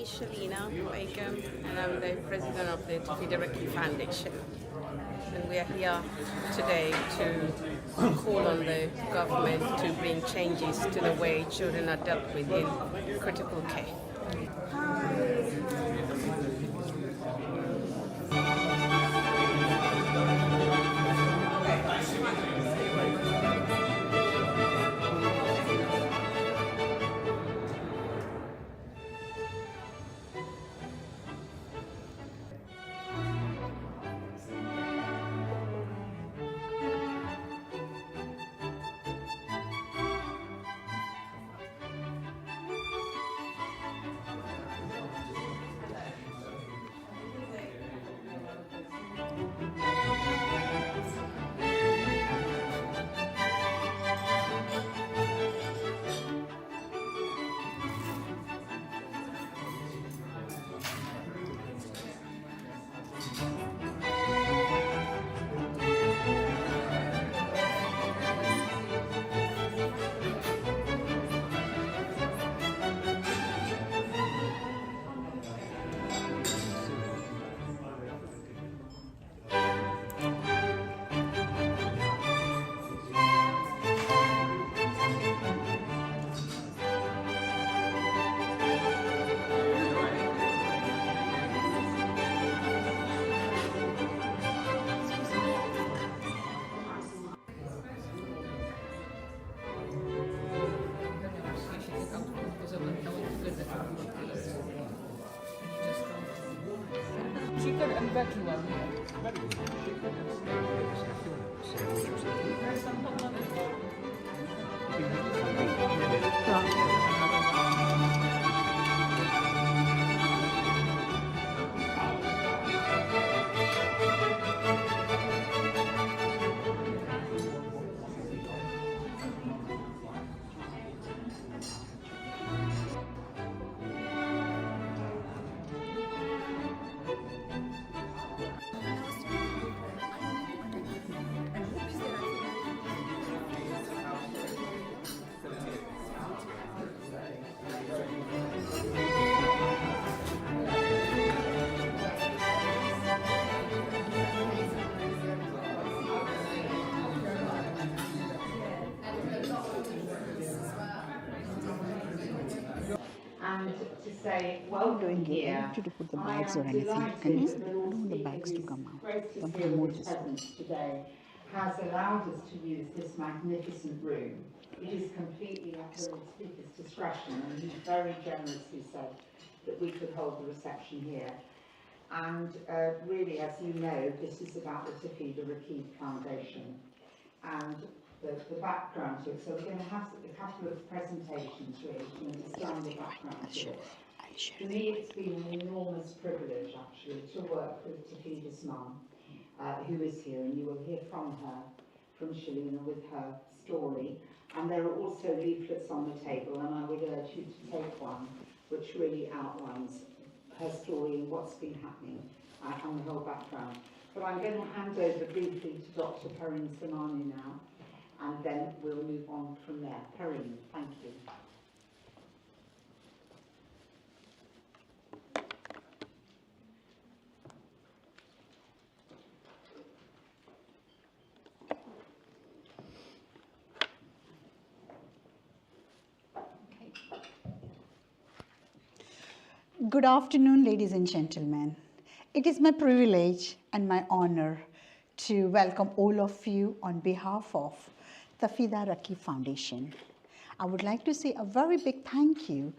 is Shalina Begum, and I'm the president of the Tafida Raqeeb Foundation. And we are here today to call on the government to bring changes to the way children are dealt with in critical care. To say, welcome here. I don't want you to put the bags or anything. Can you? I don't want the bags to come out. Don't put emojis. Today has allowed us to use this magnificent room. It is completely at the speaker's discretion, and he very generously said that we could hold the reception here. And really, as you know, this is about the Tafida Raqeeb Foundation and the background to it. So we're going to have a couple of presentations really to understand the background to it. For me, it's been an enormous privilege actually to work with Tafida's mum, who is here, and you will hear from her, from Shalina, with her story. And there are also leaflets on the table, and I would urge you to take one which really outlines her story and what's been happening and the whole background. But I'm going to hand over briefly to Dr. Perrine Samani now, and then we'll move on from there. Perrine, thank you. Good afternoon, ladies and gentlemen. It is my privilege and my honor to welcome all of you on behalf of Tafida Raqeeb Foundation. I would like to say a very big thank you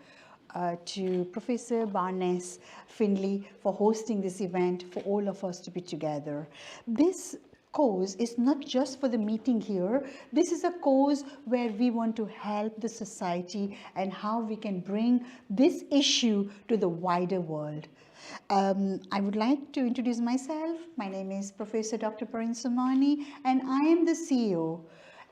to Professor Baroness, Finlay, for hosting this event, for all of us to be together. This cause is not just for the meeting here. This is a cause where we want to help the society and how we can bring this issue to the wider world. I would like to introduce myself. My name is Professor Dr. Perrine Samani, and I am the CEO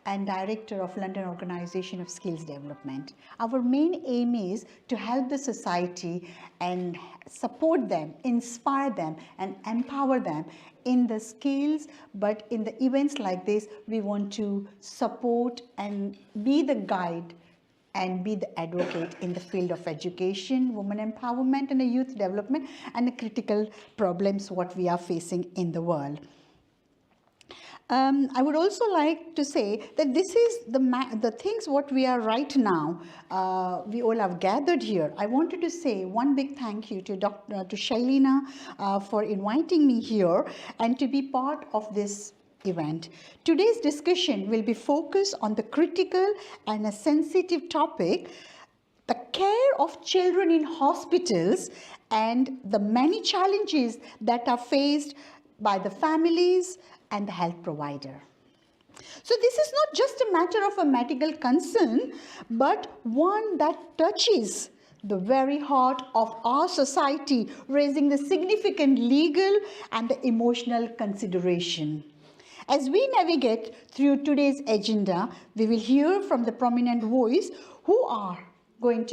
and Director of London Organization of Skills Development. Our main aim is to help the society and support them, inspire them, and empower them in the skills, but in the events like this, we want to support and be the guide and be the advocate in the field of education, women empowerment, and youth development, and the critical problems what we are facing in the world. I would also like to say that this is the things what we are right now. We all have gathered here. I wanted to say one big thank you to Shailina for inviting me here and to be part of this event. Today's discussion will be focused on the critical and a sensitive topic, the care of children in hospitals and the many challenges that are faced by the families and the health provider. So this is not just a matter of a medical concern, but one that touches the very heart of our society, raising the significant legal and the emotional consideration. As we navigate through today's agenda, we will hear from the prominent voice who are working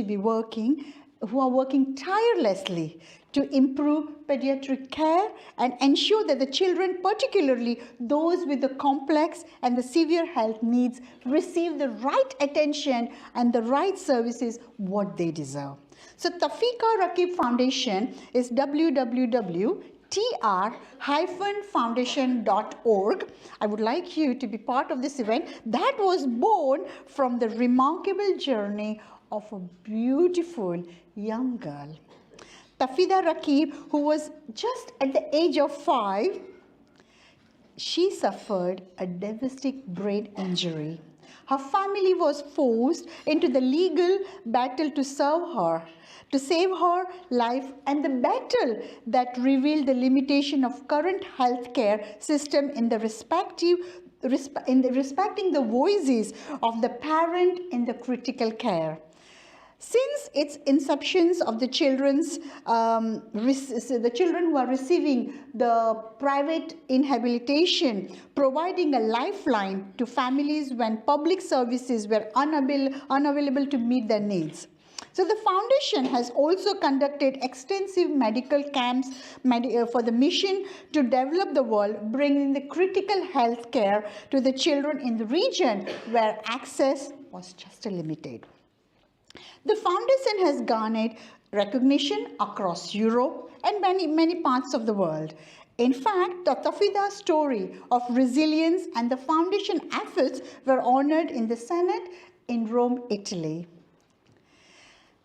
tirelessly to improve pediatric care and ensure that the children, particularly those with the complex and the severe health needs, receive the right attention and the right services what they deserve. So Tafida Raqeeb Foundation is www.tr-foundation.org. I would like you to be part of this event that was born from the remarkable journey of a beautiful young girl, Tafida Raqeeb, who was just at the age of 5. She suffered a devastating brain injury. Her family was forced into the legal battle to save her life, and the battle that revealed the limitation of current healthcare system in the respecting the voices of the parent in the critical care. Since its inception of the children who are receiving the private rehabilitation, providing a lifeline to families when public services were unavailable to meet their needs. So the foundation has also conducted extensive medical camps for the mission to develop the world, bringing the critical health care to the children in the region where access was just limited. The foundation has garnered recognition across Europe and many parts of the world. In fact, the Tafida story of resilience and the foundation efforts were honored in the Senate in Rome, Italy,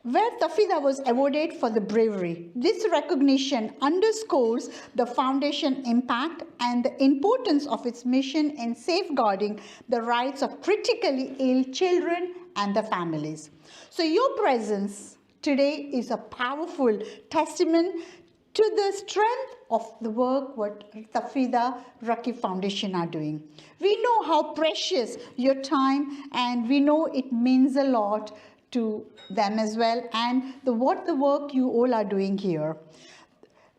where Tafida was awarded for the bravery. This recognition underscores the foundation impact and the importance of its mission in safeguarding the rights of critically ill children and their families. So your presence today is a powerful testament to the strength of the work what Tafida Raqeeb Foundation are doing. We know how precious your time, and we know it means a lot to them as well, and what the work you all are doing here.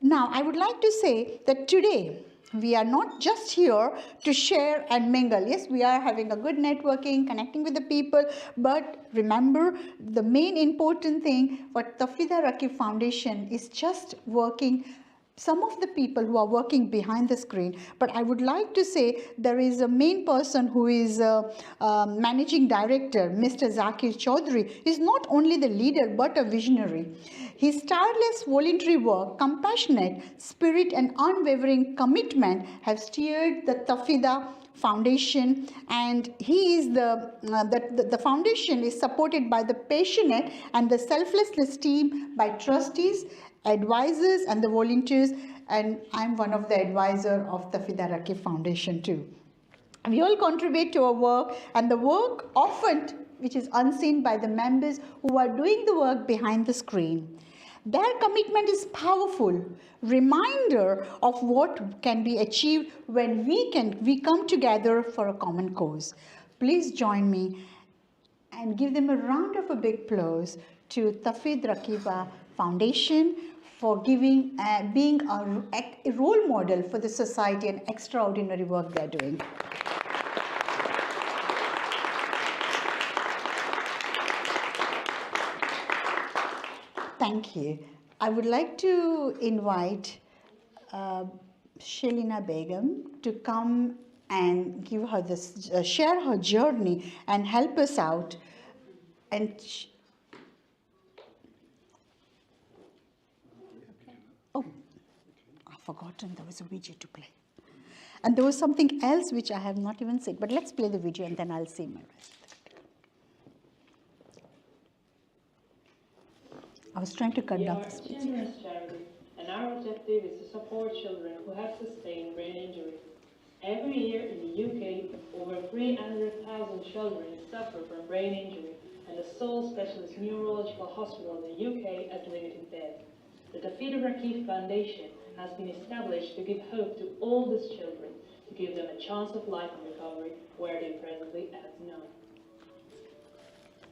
Now, I would like to say that today we are not just here to share and mingle. Yes, we are having a good networking, connecting with the people, but remember the main important thing what Tafida Raqeeb Foundation is just working. Some of the people who are working behind the screen, but I would like to say there is a main person who is managing director, Mr. Zakir Chaudhry, is not only the leader but a visionary. His tireless voluntary work, compassionate spirit and unwavering commitment have steered the Tafida Foundation, and he is the foundation is supported by the passionate and the selfless team by trustees, advisors and the volunteers, and I'm one of the advisors of the Tafida Raqeeb Foundation too. We all contribute to our work, and the work often which is unseen by the members who are doing the work behind the screen. Their commitment is powerful reminder of what can be achieved when we come together for a common cause. Please join me and give them a round of a big applause to Tafida Raqeeb Foundation for being a role model for the society and extraordinary work they're doing. Thank you. I would like to invite Shelina Begum to come and give her this, share her journey and help us out and oh, I've forgotten there was a video to play. And there was something else which I have not even said, but let's play the video and then I'll say my rest. I was trying to cut down the speech. We are a children's charity, and our objective is to support children who have sustained brain injury. Every year in the UK, over 300,000 children suffer from brain injury, and the sole specialist neurological hospital in the UK has limited beds. The Tafida Raqeeb Foundation has been established to give hope to all these children, to give them a chance of life and recovery where they presently have none.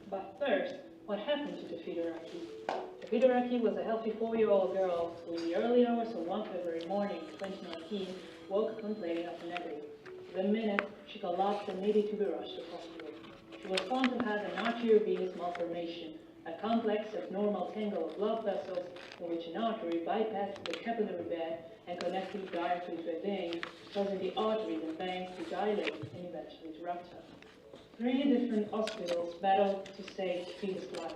But first, what happened to Tafida Raqeeb? Tafida Raqeeb was a healthy 4-year-old girl who in the early hours of one February morning 2019 woke complaining of an headache. The minute she collapsed and needed to be rushed to hospital. She was found to have an arteriovenous malformation, a complex abnormal tangle of blood vessels in which an artery bypassed the capillary bed and connected directly to a vein, causing the arteries and veins to dilate and eventually to rupture. 3 different hospitals battled to save Tafida's life.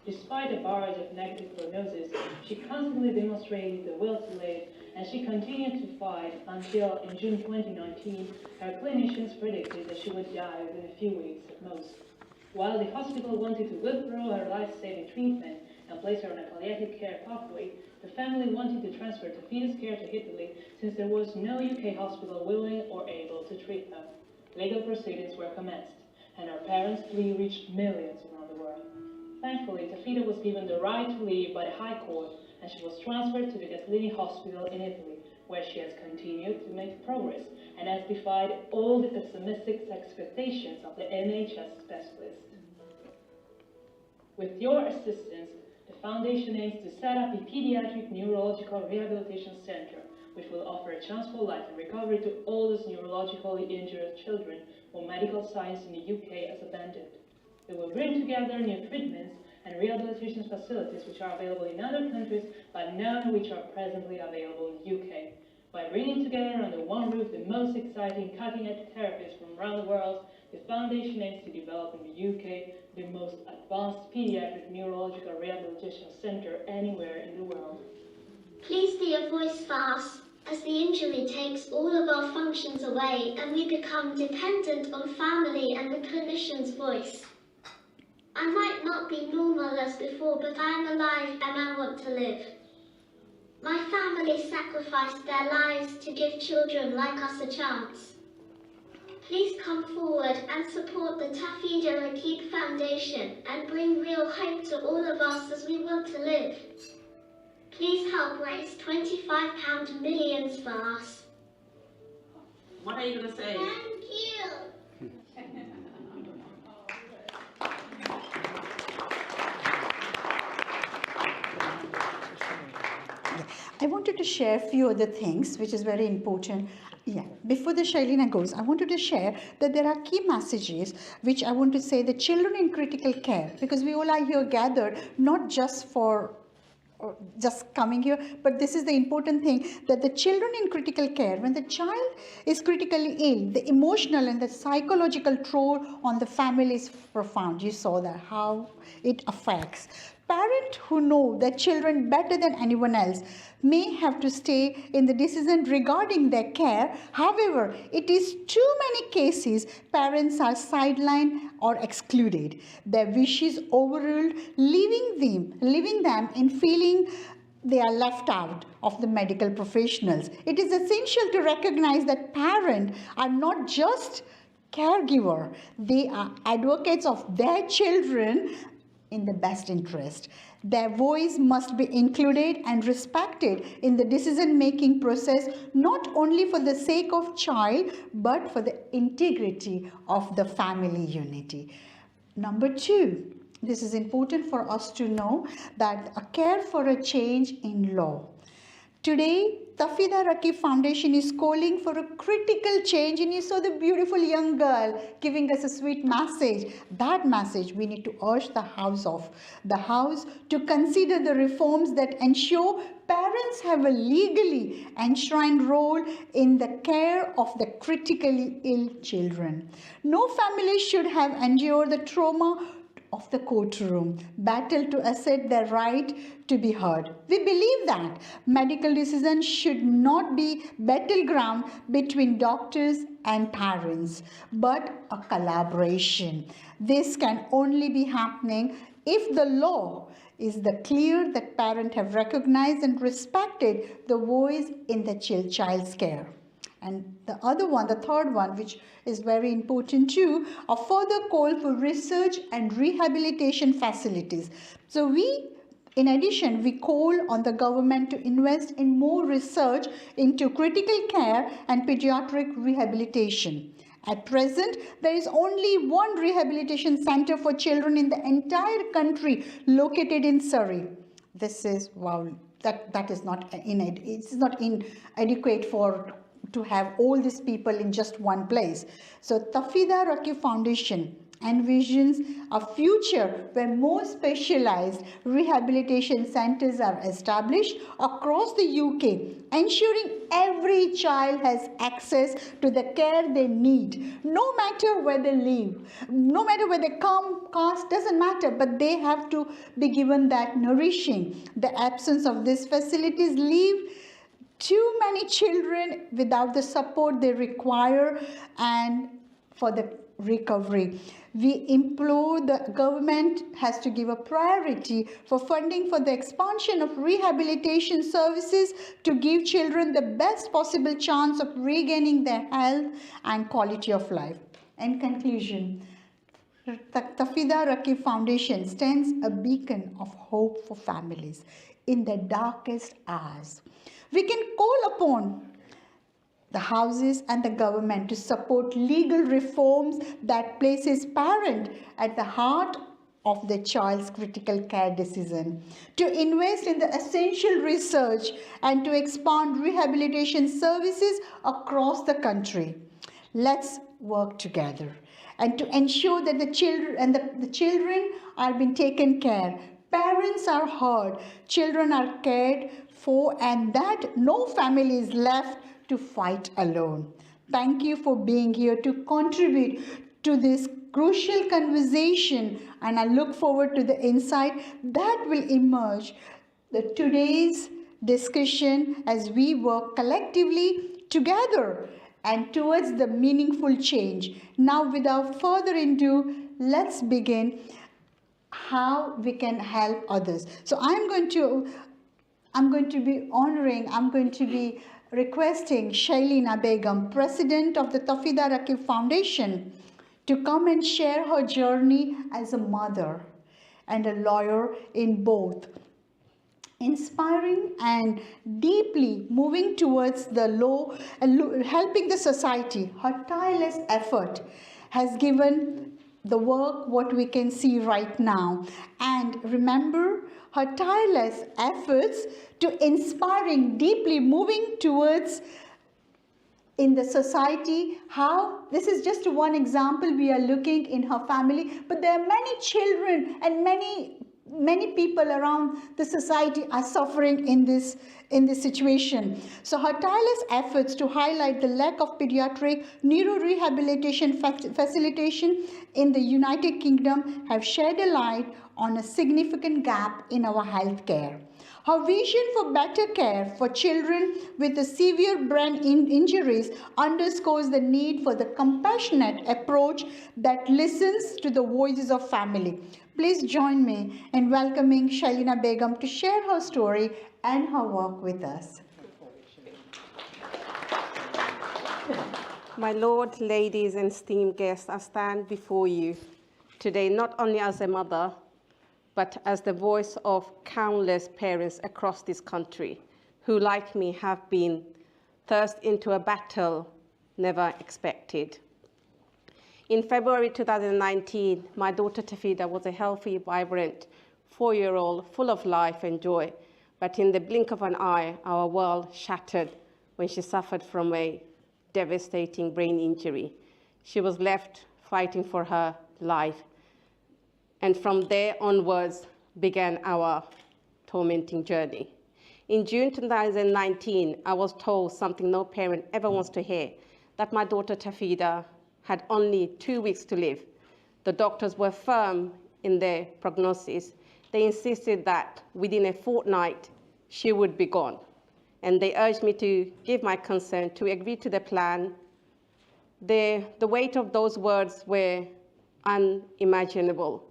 Despite a barrage of negative prognosis, she constantly demonstrated the will to live, and she continued to fight until, in June 2019, her clinicians predicted that she would die within a few weeks at most. While the hospital wanted to withdraw her life-saving treatment and place her on a palliative care pathway, the family wanted to transfer Tafida's care to Italy since there was no UK hospital willing or able to treat her. Legal proceedings were commenced, and her parents' plea reached millions around the world. Thankfully, Tafida was given the right to leave by the High Court, and she was transferred to the Gaslini Hospital in Italy, where she has continued to make progress and has defied all the pessimistic expectations of the NHS specialists. With your assistance, the Foundation aims to set up a paediatric neurological rehabilitation center, which will offer a chance for life and recovery to all those neurologically injured children whom medical science in the UK has abandoned. It will bring together new treatments and rehabilitation facilities which are available in other countries, but none which are presently available in the UK. By bringing together under one roof the most exciting cutting-edge therapies from around the world, the Foundation aims to develop in the UK the most advanced paediatric neurological rehabilitation center anywhere in the world. Please be a voice for us, as the injury takes all of our functions away and we become dependent on family and the clinician's voice. I might not be normal as before, but I am alive and I want to live. My family sacrificed their lives to give children like us a chance. Please come forward and support the Tafida Raqeeb Foundation and bring real hope to all of us as we want to live. Please help raise £25 millions for us. What are you going to say? Thank you. I wanted to share a few other things which is very important. Yeah, before the Shailina goes, I wanted to share that there are key messages which I want to say the children in critical care, because we all are here gathered not just for just coming here, but this is the important thing, that the children in critical care, when the child is critically ill, the emotional and the psychological toll on the family is profound. You saw that, how it affects. Parents who know their children better than anyone else may have to stay in the decision regarding their care. However, it is too many cases parents are sidelined or excluded. Their wishes overruled, leaving them in feeling they are left out of the medical professionals. It is essential to recognize that parents are not just caregiver, they are advocates of their children in the best interest. Their voice must be included and respected in the decision-making process, not only for the sake of child, but for the integrity of the family unity. Number 2, this is important for us to know, that a care for a change in law. Today, Tafida Raqeeb Foundation is calling for a critical change, and you saw the beautiful young girl giving us a sweet message. That message we need to urge the House to consider the reforms that ensure parents have a legally enshrined role in the care of the critically ill children. No family should have endured the trauma of the courtroom, battle to assert their right to be heard. We believe that medical decisions should not be battleground between doctors and parents, but a collaboration. This can only be happening if the law is the clear that parents have recognized and respected the voice in the child's care. And the other one, the third one, which is very important too, a further call for research and rehabilitation facilities. So in addition, we call on the government to invest in more research into critical care and pediatric rehabilitation. At present, there is only one rehabilitation center for children in the entire country located in Surrey. This is, wow, that is not inadequate to have all these people in just one place. So Tafida Raqeeb Foundation envisions a future where more specialized rehabilitation centers are established across the UK, ensuring every child has access to the care they need, no matter where they live, no matter where they come, caste, doesn't matter, but they have to be given that nourishing. The absence of these facilities leave too many children without the support they require and for the recovery. We implore the government has to give a priority for funding for the expansion of rehabilitation services to give children the best possible chance of regaining their health and quality of life. In conclusion, the Tafida Raqeeb Foundation stands a beacon of hope for families in the darkest hours. We can call upon the houses and the government to support legal reforms that places parent at the heart of the child's critical care decision, to invest in the essential research and to expand rehabilitation services across the country. Let's work together and to ensure that the children are being taken care. Parents are heard, children are cared for, and that no family is left to fight alone. Thank you for being here to contribute to this crucial conversation, and I look forward to the insight that will emerge today's discussion as we work collectively together and towards the meaningful change. Now, without further ado, let's begin how we can help others. So I'm going to be requesting Shailina Begum, President of the Tafida Raqeeb Foundation, to come and share her journey as a mother and a lawyer in both inspiring and deeply moving towards the law and helping the society. Her tireless effort has given the work what we can see right now. And remember, her tireless efforts to inspiring, deeply moving towards in the society, how this is just one example we are looking in her family, but there are many children and many people around the society are suffering in this situation. So her tireless efforts to highlight the lack of pediatric neurorehabilitation facilitation in the United Kingdom have shed a light on a significant gap in our healthcare. Her vision for better care for children with the severe brain injuries underscores the need for the compassionate approach that listens to the voices of family. Please join me in welcoming Shailina Begum to share her story and her work with us. My Lord, ladies and esteemed guests, I stand before you today not only as a mother, but as the voice of countless parents across this country who, like me, have been thrust into a battle never expected. In February 2019, my daughter Tafida was a healthy, vibrant 4-year-old full of life and joy, but in the blink of an eye, our world shattered when she suffered from a devastating brain injury. She was left fighting for her life. And from there onwards began our tormenting journey. In June 2019, I was told something no parent ever wants to hear, that my daughter Tafida had only 2 weeks to live. The doctors were firm in their prognosis, they insisted that within a fortnight, she would be gone. And they urged me to give my consent, to agree to the plan. The weight of those words were unimaginable.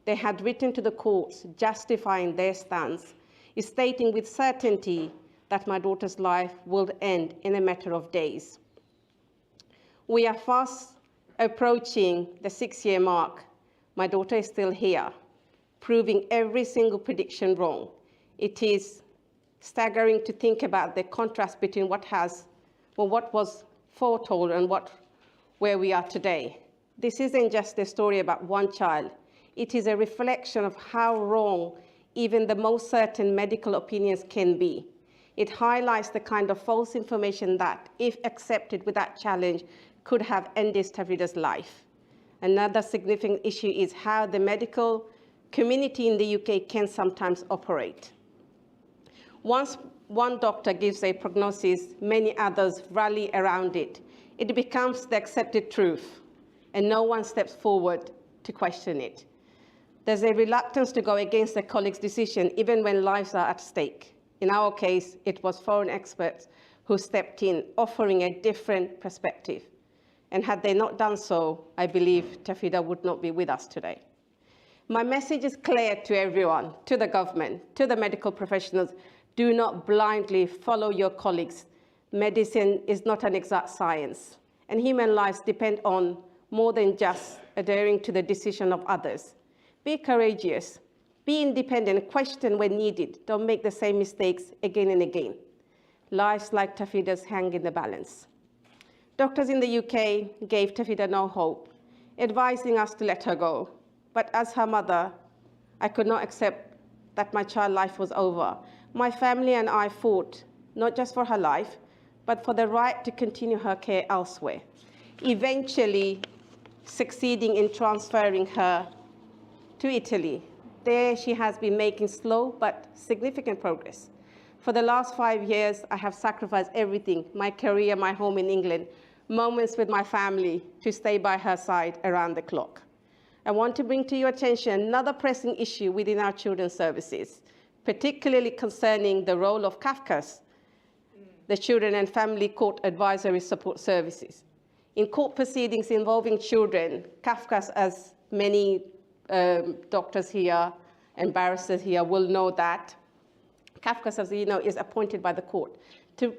They had written to the courts justifying their stance, stating with certainty that my daughter's life would end in a matter of days. We are fast approaching the 6-year mark. My daughter is still here, proving every single prediction wrong. It is staggering to think about the contrast between what was foretold and where we are today. This isn't just a story about one child. It is a reflection of how wrong even the most certain medical opinions can be. It highlights the kind of false information that, if accepted without challenge, could have ended Tafida's life. Another significant issue is how the medical community in the UK can sometimes operate. Once one doctor gives a prognosis, many others rally around it. It becomes the accepted truth, and no one steps forward to question it. There's a reluctance to go against a colleague's decision, even when lives are at stake. In our case, it was foreign experts who stepped in, offering a different perspective. And had they not done so, I believe Tafida would not be with us today. My message is clear to everyone, to the government, to the medical professionals. Do not blindly follow your colleagues. Medicine is not an exact science, and human lives depend on more than just adhering to the decision of others. Be courageous, be independent, question when needed. Don't make the same mistakes again and again. Lives like Tafida's hang in the balance. Doctors in the UK gave Tafida no hope, advising us to let her go. But as her mother, I could not accept that my child's life was over. My family and I fought, not just for her life, but for the right to continue her care elsewhere, eventually succeeding in transferring her to Italy. There she has been making slow but significant progress. For the last 5 years, I have sacrificed everything, my career, my home in England, moments with my family, to stay by her side around the clock. I want to bring to your attention another pressing issue within our children's services, particularly concerning the role of CAFCAS, the Children and Family Court Advisory Support Services. In court proceedings involving children, CAFCAS, as many doctors here and barristers here will know that, CAFCAS, as you know, is appointed by the court to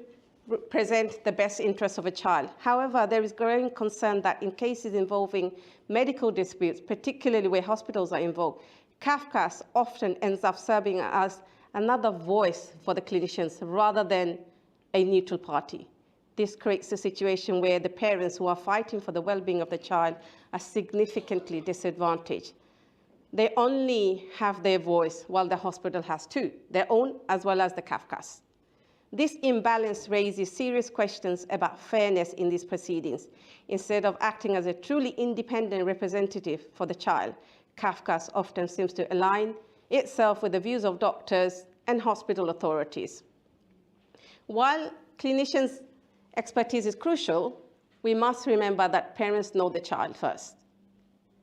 represent the best interests of a child. However, there is growing concern that in cases involving medical disputes, particularly where hospitals are involved, CAFCAS often ends up serving as another voice for the clinicians rather than a neutral party. This creates a situation where the parents who are fighting for the well-being of the child are significantly disadvantaged. They only have their voice while the hospital has two, their own as well as the CAFCAS. This imbalance raises serious questions about fairness in these proceedings. Instead of acting as a truly independent representative for the child, CAFCAS often seems to align itself with the views of doctors and hospital authorities. While clinicians' expertise is crucial, we must remember that parents know the child first.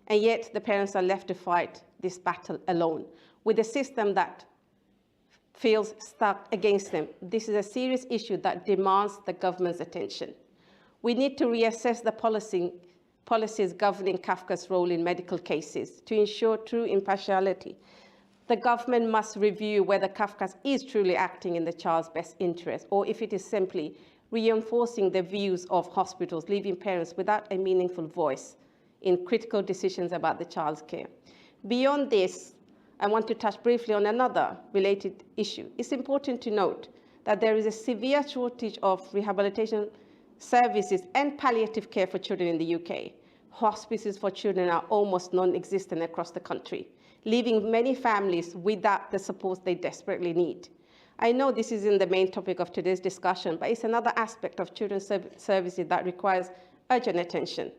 And yet the parents are left to fight this battle alone with a system that feels stuck against them. This is a serious issue that demands the government's attention. We need to reassess the policies governing CAFCA's role in medical cases to ensure true impartiality. The government must review whether CAFCAS is truly acting in the child's best interest, or if it is simply reinforcing the views of hospitals, leaving parents without a meaningful voice in critical decisions about the child's care. Beyond this, I want to touch briefly on another related issue. It's important to note that there is a severe shortage of rehabilitation services and palliative care for children in the UK. Hospices for children are almost non-existent across the country, leaving many families without the support they desperately need. I know this isn't the main topic of today's discussion, but it's another aspect of children's services that requires urgent attention.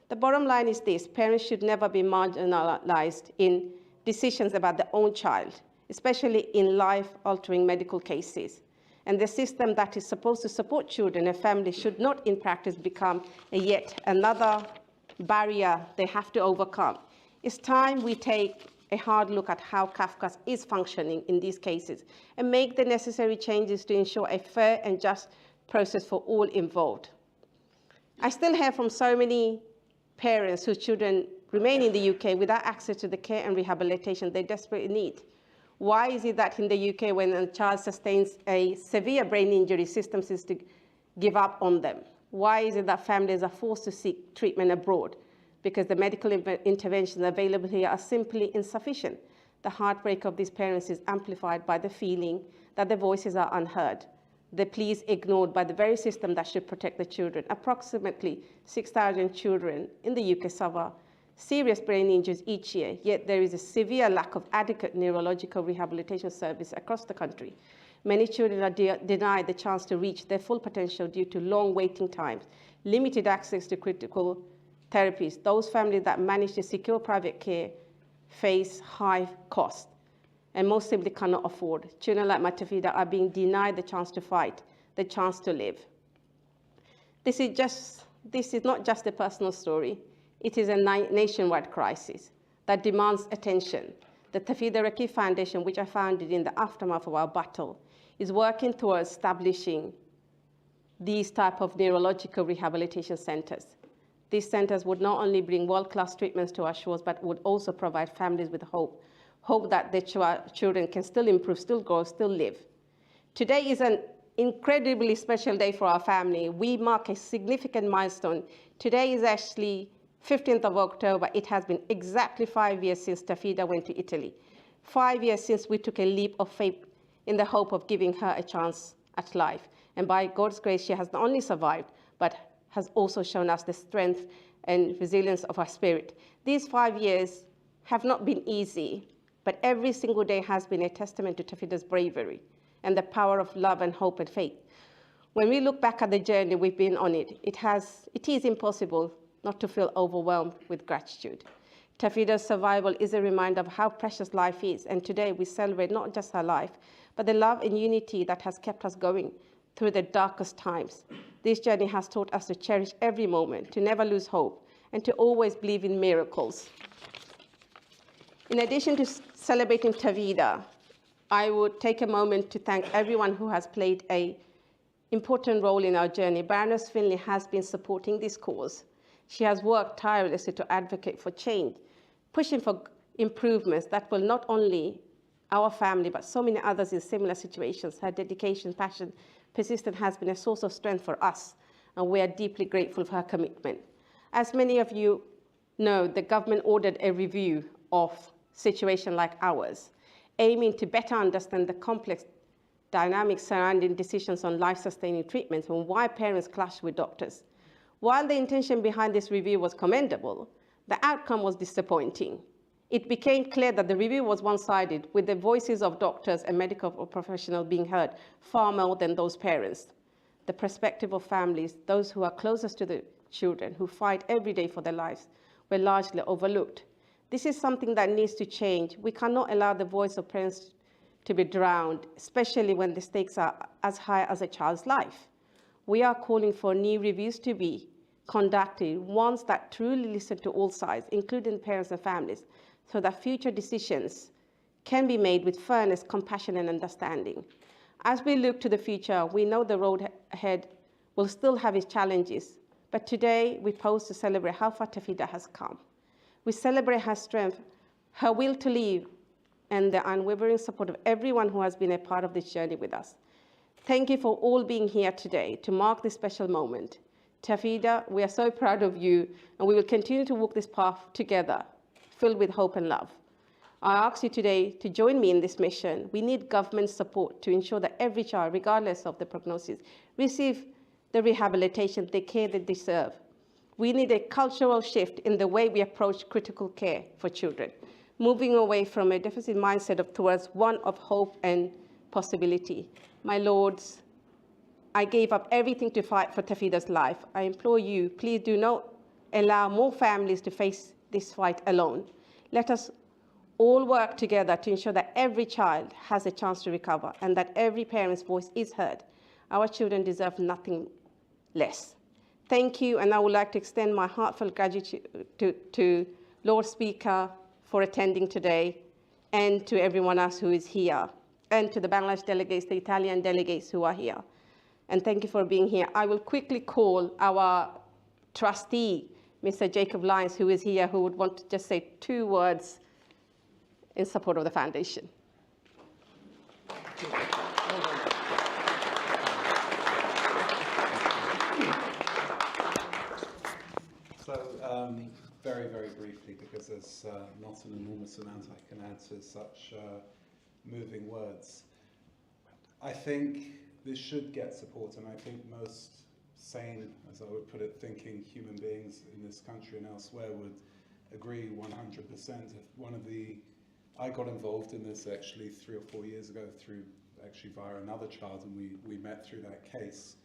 The bottom line is this: parents should never be marginalized in decisions about their own child, especially in life-altering medical cases. And the system that is supposed to support children and families should not, in practice, become yet another barrier they have to overcome. It's time we take a hard look at how Kafka is functioning in these cases and make the necessary changes to ensure a fair and just process for all involved. I still hear from so many parents whose children remain in the UK without access to the care and rehabilitation they desperately need. Why is it that in the UK, when a child sustains a severe brain injury, systems seems to give up on them? Why is it that families are forced to seek treatment abroad? Because the medical interventions available here are simply insufficient. The heartbreak of these parents is amplified by the feeling that their voices are unheard, the pleas ignored by the very system that should protect the children. Approximately 6,000 children in the UK suffer serious brain injuries each year, yet there is a severe lack of adequate neurological rehabilitation service across the country. Many children are denied the chance to reach their full potential due to long waiting times, limited access to critical therapies. Those families that manage to secure private care face high costs and most simply cannot afford. Children like my Tafida are being denied the chance to fight, the chance to live. This is not just a personal story. It is a nationwide crisis that demands attention. The Tafida Raqeeb Foundation, which I founded in the aftermath of our battle, is working towards establishing these type of neurological rehabilitation centers. These centers would not only bring world-class treatments to our shores, but would also provide families with hope that their children can still improve, still grow, still live. Today is an incredibly special day for our family. We mark a significant milestone. Today is actually 15th of October. It has been exactly 5 years since Tafida went to Italy. 5 years since we took a leap of faith in the hope of giving her a chance at life. And by God's grace, she has not only survived, but has also shown us the strength and resilience of her spirit. These 5 years have not been easy, but every single day has been a testament to Tafida's bravery and the power of love and hope and faith. When we look back at the journey we've been on it is impossible not to feel overwhelmed with gratitude. Tafida's survival is a reminder of how precious life is, and today we celebrate not just her life, but the love and unity that has kept us going through the darkest times. This journey has taught us to cherish every moment, to never lose hope, and to always believe in miracles. In addition to celebrating Tafida, I would take a moment to thank everyone who has played an important role in our journey. Baroness Finlay has been supporting this cause. She has worked tirelessly to advocate for change, pushing for improvements that will not only our family, but so many others in similar situations. Her dedication, passion, persistence has been a source of strength for us, and we are deeply grateful for her commitment. As many of you know, the government ordered a review of situations like ours, aiming to better understand the complex dynamics surrounding decisions on life-sustaining treatments and why parents clash with doctors. While the intention behind this review was commendable, the outcome was disappointing. It became clear that the review was one-sided, with the voices of doctors and medical professionals being heard far more than those parents. The perspective of families, those who are closest to the children, who fight every day for their lives, were largely overlooked. This is something that needs to change. We cannot allow the voice of parents to be drowned, especially when the stakes are as high as a child's life. We are calling for new reviews to be conducted, ones that truly listen to all sides, including parents and families, so that future decisions can be made with fairness, compassion, and understanding. As we look to the future, we know the road ahead will still have its challenges, but today we pause to celebrate how far Tafida has come. We celebrate her strength, her will to live, and the unwavering support of everyone who has been a part of this journey with us. Thank you for all being here today to mark this special moment. Tafida, we are so proud of you, and we will continue to walk this path together, filled with hope and love. I ask you today to join me in this mission. We need government support to ensure that every child, regardless of the prognosis, receive the rehabilitation, the care they deserve. We need a cultural shift in the way we approach critical care for children, moving away from a deficit mindset towards one of hope and possibility. My lords, I gave up everything to fight for Tafida's life. I implore you, please do not allow more families to face this fight alone. Let us all work together to ensure that every child has a chance to recover and that every parent's voice is heard. Our children deserve nothing less. Thank you, and I would like to extend my heartfelt gratitude to Lord Speaker, for attending today, and to everyone else who is here, and to the Bangladesh delegates, the Italian delegates who are here. And thank you for being here. I will quickly call our trustee, Mr. Jacob Lyons, who is here, who would want to just say 2 words in support of the foundation. So, very, very briefly, because there's not an enormous amount I can add to such moving words. I think this should get support, and I think most sane, as I would put it, thinking human beings in this country and elsewhere would agree 100%. I got involved in this actually 3 or 4 years ago actually via another child, and we met through that case.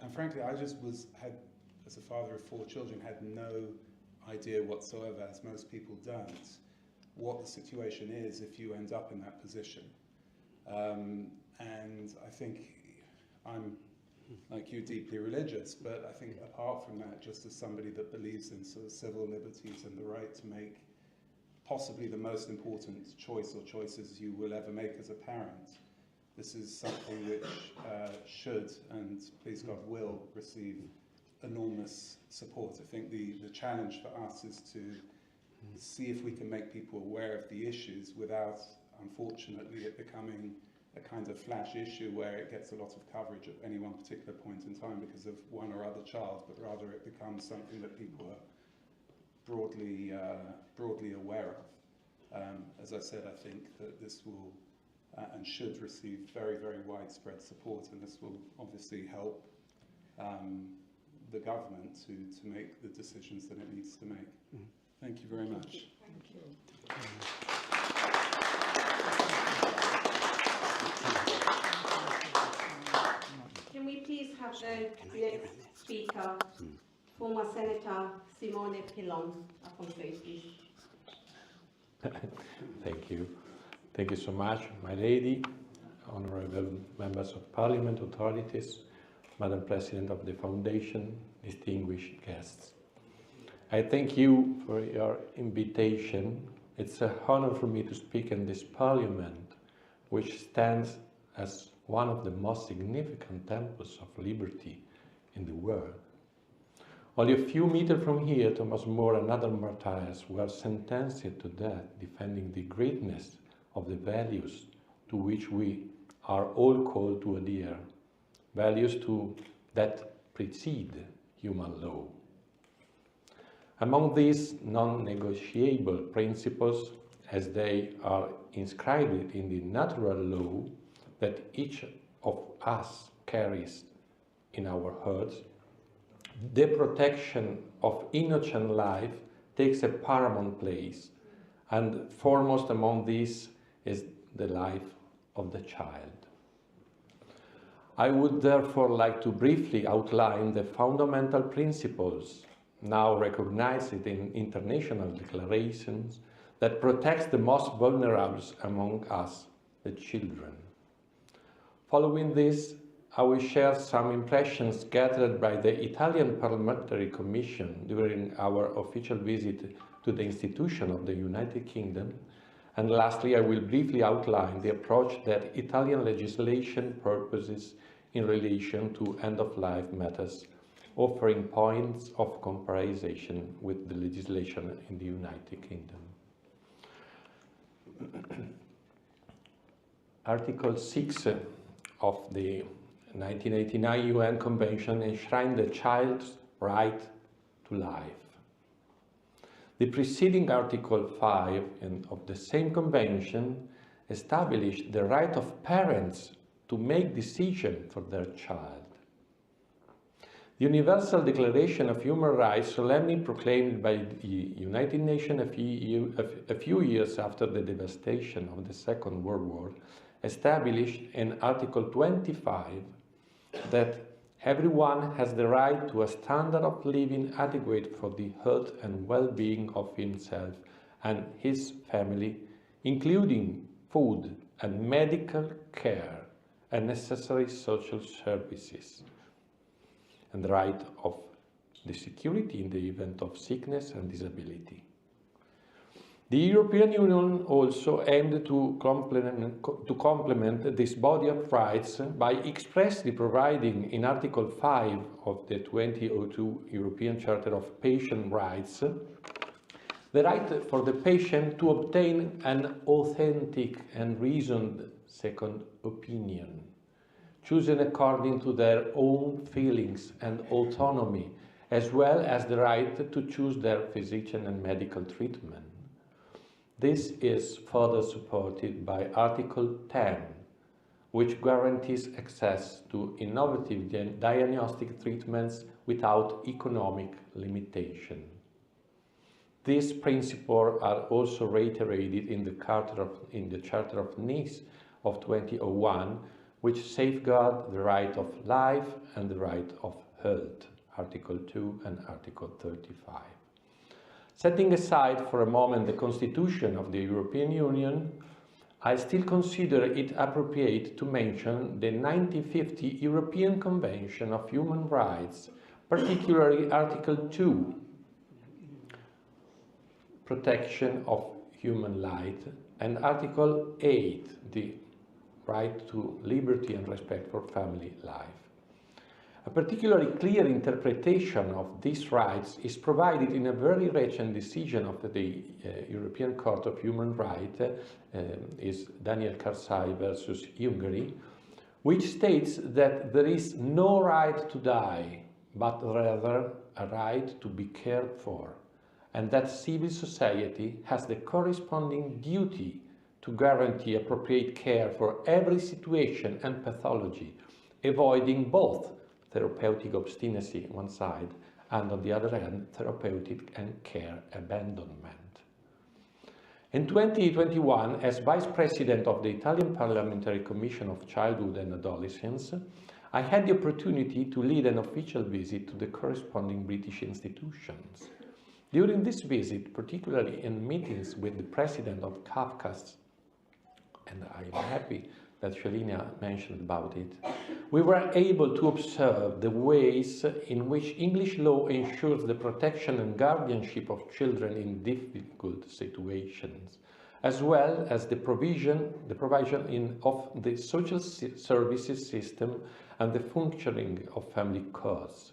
And frankly, I just as a father of 4 children, had no idea whatsoever, as most people don't, what the situation is if you end up in that position. And I think I'm, like you, deeply religious, but I think apart from that, just as somebody that believes in sort of civil liberties and the right to make possibly the most important choice or choices you will ever make as a parent, this is something which should, and please God will, receive enormous support. I think the challenge for us is to see if we can make people aware of the issues without, unfortunately, it becoming a kind of flash issue where it gets a lot of coverage at any one particular point in time because of one or other child, but rather it becomes something that people are broadly aware of. As I said, I think that this will and should receive very, very widespread support, and this will obviously help the government to make the decisions that it needs to make. Thank you very much. Thank you. Can we please have the next speaker, former Senator Simone Pillon, up on stage, please. Thank you. Thank you so much, my lady, honorable members of parliament, authorities, Madam President of the Foundation, distinguished guests. I thank you for your invitation. It's an honor for me to speak in this parliament, which stands as one of the most significant temples of liberty in the world. Only a few meters from here, Thomas More and other martyrs were sentenced to death, defending the greatness of the values to which we are all called to adhere, values that precede human law. Among these non-negotiable principles, as they are inscribed in the natural law that each of us carries in our hearts, the protection of innocent life takes a paramount place, and foremost among these is the life of the child. I would therefore like to briefly outline the fundamental principles now recognized in international declarations that protects the most vulnerable among us, the children. Following this, I will share some impressions gathered by the Italian Parliamentary Commission during our official visit to the institution of the United Kingdom. And lastly, I will briefly outline the approach that Italian legislation purposes in relation to end-of-life matters, offering points of comparison with the legislation in the United Kingdom. Article 6 of the 1989 UN Convention enshrined the child's right to life. The preceding Article 5 of the same convention established the right of parents to make decisions for their child. The Universal Declaration of Human Rights, solemnly proclaimed by the United Nations a few years after the devastation of the Second World War, established in Article 25 that everyone has the right to a standard of living adequate for the health and well-being of himself and his family, including food and medical care and necessary social services, and the right of the security in the event of sickness and disability. The European Union also aimed to complement this body of rights by expressly providing in Article 5 of the 2002 European Charter of Patient Rights the right for the patient to obtain an authentic and reasoned second opinion, chosen according to their own feelings and autonomy, as well as the right to choose their physician and medical treatment. This is further supported by Article 10, which guarantees access to innovative diagnostic treatments without economic limitation. These principles are also reiterated in the Charter of Nice of 2001, which safeguard the right of life and the right of health, Article 2 and Article 35. Setting aside for a moment the Constitution of the European Union, I still consider it appropriate to mention the 1950 European Convention of Human Rights, particularly Article 2, protection of human life, and Article 8, the right to liberty and respect for family life. A particularly clear interpretation of these rights is provided in a very recent decision of the European Court of Human Rights, is Daniel Karzai versus Hungary, which states that there is no right to die, but rather a right to be cared for, and that civil society has the corresponding duty to guarantee appropriate care for every situation and pathology, avoiding both therapeutic obstinacy on one side and on the other hand therapeutic and care abandonment. In 2021, as Vice President of the Italian Parliamentary Commission of Childhood and Adolescence, I had the opportunity to lead an official visit to the corresponding British institutions. During this visit, particularly in meetings with the President of CAFCAS, and I am happy that Shalina mentioned about it, we were able to observe the ways in which English law ensures the protection and guardianship of children in difficult situations, as well as the provision of the social services system and the functioning of family courts.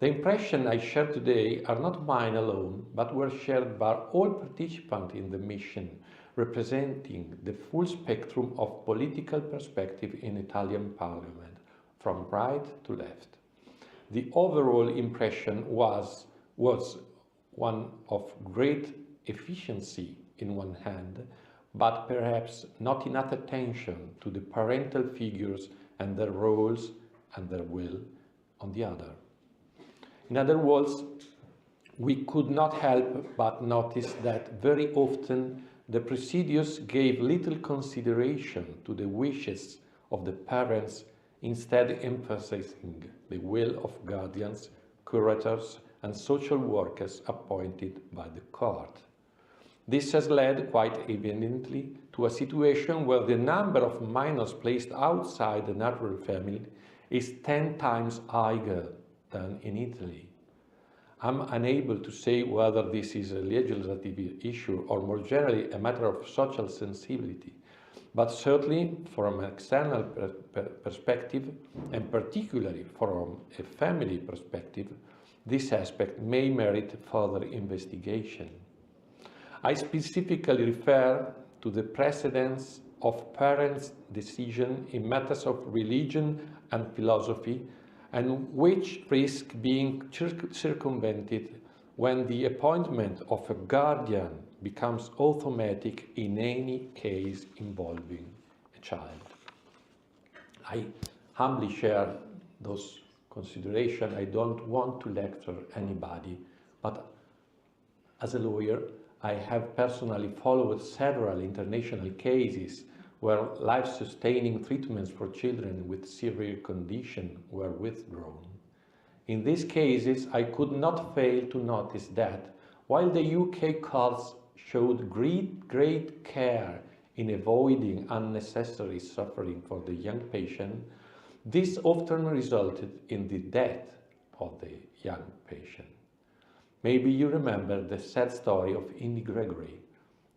The impression I share today are not mine alone, but were shared by all participants in the mission, representing the full spectrum of political perspective in Italian Parliament, from right to left. The overall impression was one of great efficiency in one hand, but perhaps not enough attention to the parental figures and their roles and their will on the other. In other words, we could not help but notice that very often the procedures gave little consideration to the wishes of the parents, instead emphasizing the will of guardians, curators, and social workers appointed by the court. This has led quite evidently to a situation where the number of minors placed outside the natural family is 10 times higher than in Italy. I'm unable to say whether this is a legislative issue or more generally a matter of social sensibility, but certainly from an external perspective, and particularly from a family perspective, this aspect may merit further investigation. I specifically refer to the precedence of parents' decision in matters of religion and philosophy, and which risk being circumvented when the appointment of a guardian becomes automatic in any case involving a child. I humbly share those considerations. I don't want to lecture anybody, but as a lawyer, I have personally followed several international cases where life-sustaining treatments for children with severe condition were withdrawn. In these cases, I could not fail to notice that while the UK courts showed great care in avoiding unnecessary suffering for the young patient, this often resulted in the death of the young patient. Maybe you remember the sad story of Indy Gregory,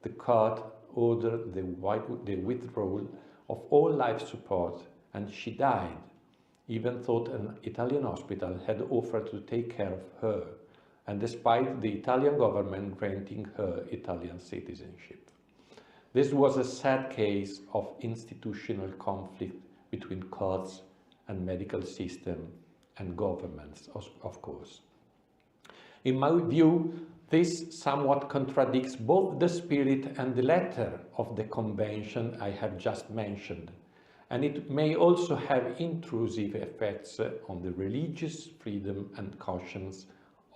the court ordered the withdrawal of all life support, and she died, even though an Italian hospital had offered to take care of her, and despite the Italian government granting her Italian citizenship. This was a sad case of institutional conflict between courts and medical system and governments, of course. In my view, this somewhat contradicts both the spirit and the letter of the convention I have just mentioned, and it may also have intrusive effects on the religious freedom and conscience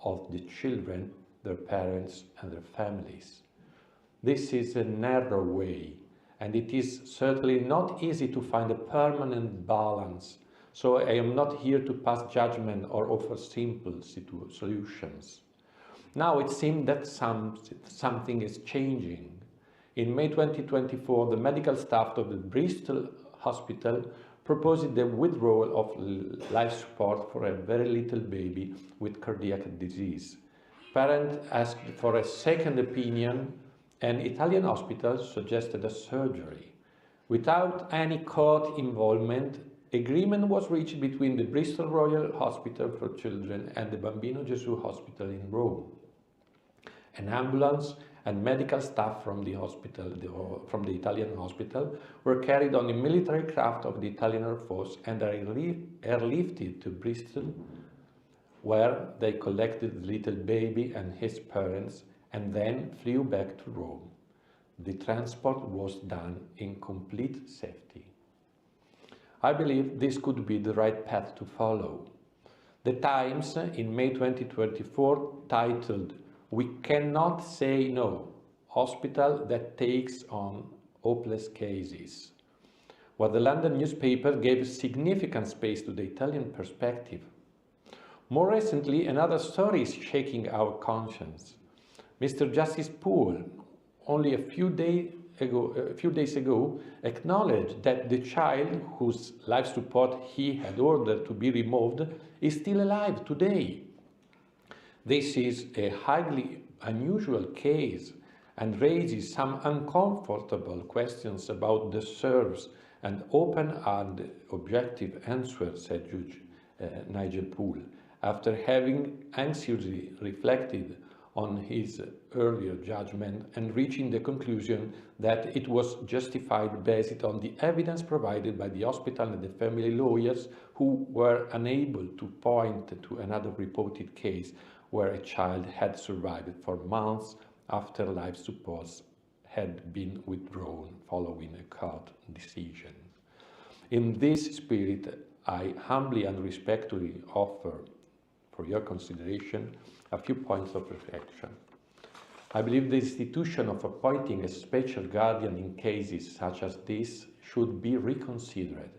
of the children, their parents and their families. This is a narrow way, and it is certainly not easy to find a permanent balance, so I am not here to pass judgment or offer simple solutions. Now it seems that something is changing. In May 2024, the medical staff of the Bristol Hospital proposed the withdrawal of life support for a very little baby with cardiac disease. Parents asked for a second opinion, and Italian hospitals suggested a surgery. Without any court involvement, agreement was reached between the Bristol Royal Hospital for Children and the Bambino Gesù Hospital in Rome. An ambulance and medical staff from the Italian hospital were carried on a military craft of the Italian Air Force and are airlifted to Bristol, where they collected the little baby and his parents and then flew back to Rome. The transport was done in complete safety. I believe this could be the right path to follow. The Times in May 2024 titled, "We cannot say no, hospital that takes on hopeless cases," while the London newspaper gave significant space to the Italian perspective. More recently, another story is shaking our conscience. Mr. Justice Poole, only a few days ago, acknowledged that the child whose life support he had ordered to be removed is still alive today. This is a highly unusual case and raises some uncomfortable questions about the serves and open and objective answers, said Judge Nigel Poole, after having anxiously reflected on his earlier judgment and reaching the conclusion that it was justified based on the evidence provided by the hospital and the family lawyers, who were unable to point to another reported case where a child had survived for months after life supports had been withdrawn following a court decision. In this spirit, I humbly and respectfully offer for your consideration a few points of reflection. I believe the institution of appointing a special guardian in cases such as this should be reconsidered,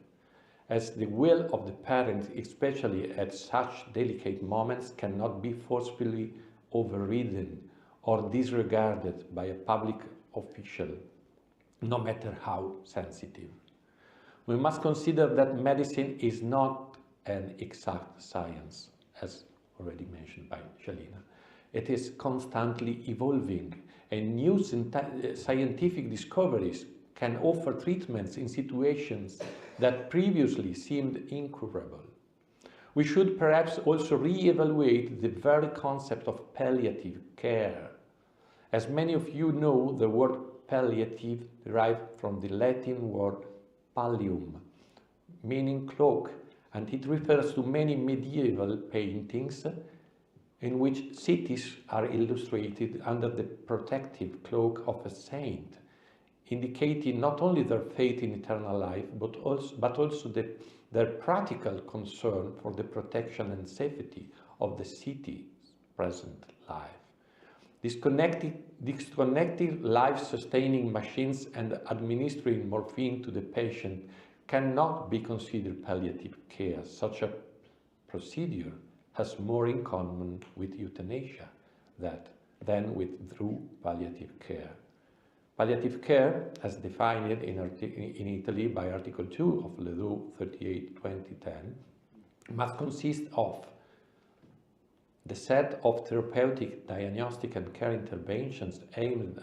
as the will of the parent, especially at such delicate moments, cannot be forcefully overridden or disregarded by a public official, no matter how sensitive. We must consider that medicine is not an exact science, as already mentioned by Shalina. It is constantly evolving, and new scientific discoveries can offer treatments in situations that previously seemed incurable. We should perhaps also re-evaluate the very concept of palliative care. As many of you know, the word palliative derived from the Latin word pallium, meaning cloak, and it refers to many medieval paintings in which cities are illustrated under the protective cloak of a saint, indicating not only their faith in eternal life, but also their practical concern for the protection and safety of the city's present life. Disconnecting life-sustaining machines and administering morphine to the patient cannot be considered palliative care. Such a procedure has more in common with euthanasia than with true palliative care. Palliative care, as defined in Italy by Article 2 of Law 38/2010, must consist of the set of therapeutic, diagnostic and care interventions aimed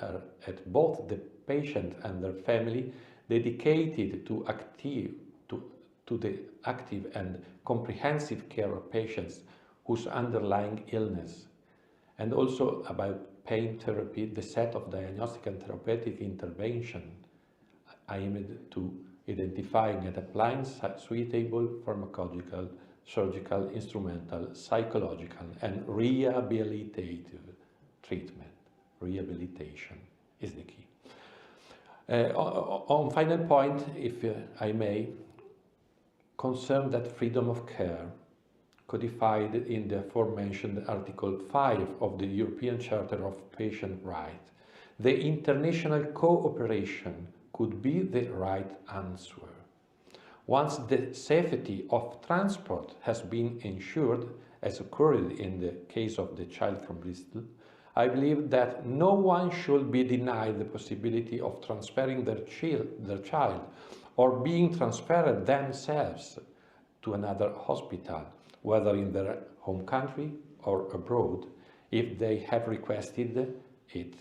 at both the patient and their family, dedicated to the active and comprehensive care of patients whose underlying illness, and also about pain therapy, the set of diagnostic and therapeutic intervention aimed to identifying and applying suitable pharmacological, surgical, instrumental, psychological and rehabilitative treatment. Rehabilitation is the key. On final point, if I may, concern that freedom of care codified in the aforementioned Article 5 of the European Charter of Patient Rights. The international cooperation could be the right answer. Once the safety of transport has been ensured, as occurred in the case of the child from Bristol, I believe that no one should be denied the possibility of transferring their child or being transferred themselves to another hospital, whether in their home country or abroad, if they have requested it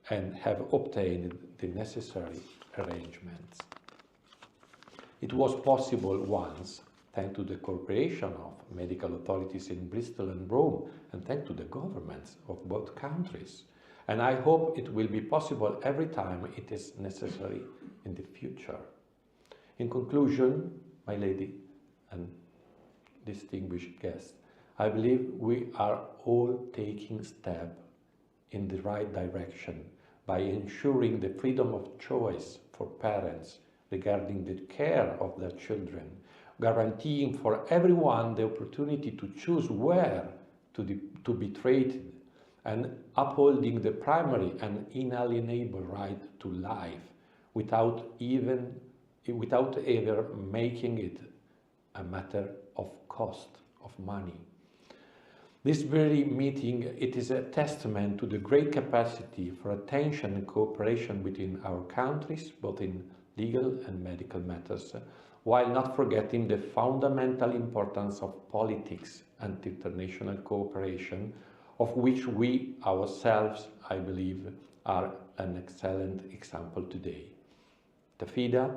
and have obtained the necessary arrangements. It was possible once, thanks to the cooperation of medical authorities in Bristol and Rome, and thanks to the governments of both countries. And I hope it will be possible every time it is necessary in the future. In conclusion, my lady and distinguished guests, I believe we are all taking steps in the right direction by ensuring the freedom of choice for parents regarding the care of their children, guaranteeing for everyone the opportunity to choose where to be treated, and upholding the primary and inalienable right to life without ever making it a matter of cost, of money. This very meeting, it is a testament to the great capacity for attention and cooperation between our countries, both in legal and medical matters, while not forgetting the fundamental importance of politics and international cooperation, of which we ourselves, I believe, are an excellent example today. Tafida,